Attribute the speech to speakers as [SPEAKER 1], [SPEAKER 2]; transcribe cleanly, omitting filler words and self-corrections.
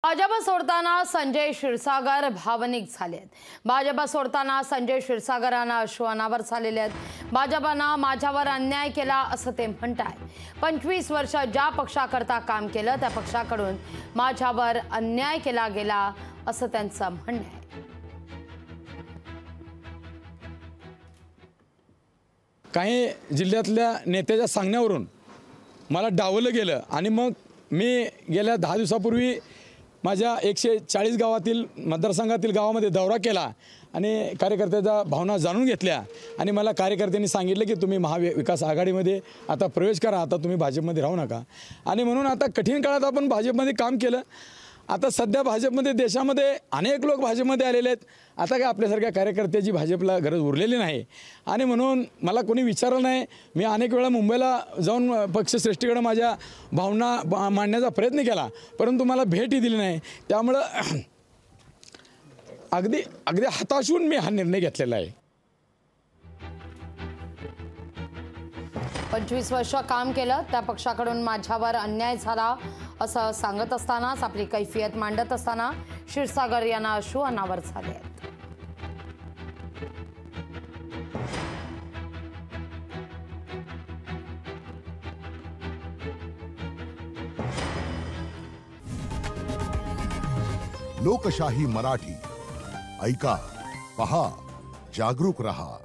[SPEAKER 1] भाजप सोडताना संजय क्षीरसागर भावनिक झालेत। भाजप सोडताना संजय क्षीरसागरांना अश्रू अनावर झालेले आहेत। भाजपनं माझ्यावर अन्याय केला असं ते म्हणतायत। 25 वर्ष ज्या पक्षाकरता काम केलं त्या पक्षाकडून माझ्यावर अन्याय केला गेला असं त्यांचं म्हणणं आहे।
[SPEAKER 2] काही जिल्ह्यातल्या नेत्याच्या सांगण्यावरून मला डावलं गेलं आणि मग मी गेल्या 10 दिवसापूर्वी माझ्या 140 गावातील मतदारसंघातील गावामध्ये दौरा केला आणि कार्यकर्त्याच्या भावना जाणून घेतल्या आणि मला कार्यकर्त्यांनी सांगितलं की तुम्ही महाविकास आघाडीमध्ये आता प्रवेश करा, आता तुम्ही भाजपमध्ये राहू नका। आणि म्हणून आता कठीण काळात आपण भाजपमध्ये काम केलं। आता सध्या भाजपमध्ये देशामध्ये अनेक लोक भाजपमध्ये आलेले आहेत। आता काय आपल्यासारख्या कार्यकर्त्याची भाजपला गरज उरलेली नाही आणि म्हणून मला कोणी विचारलं नाही। मी अनेक वेळा मुंबईला जाऊन पक्षश्रेष्ठीकडे माझ्या भावना मांडण्याचा प्रयत्न केला, परंतु मला भेटही दिली नाही। त्यामुळे अगदी हताश होऊन मी हा निर्णय घेतलेला आहे।
[SPEAKER 1] 25 वर्ष काम केलं त्या पक्षाकडून माझ्यावर अन्याय झाला असं सांगत असतानाच आपली कैफियत मांडत असताना क्षीरसागर यांना अश्रू अनावर झाले आहेत।
[SPEAKER 3] लोकशाही मराठी ऐका, पहा, जागरूक रहा।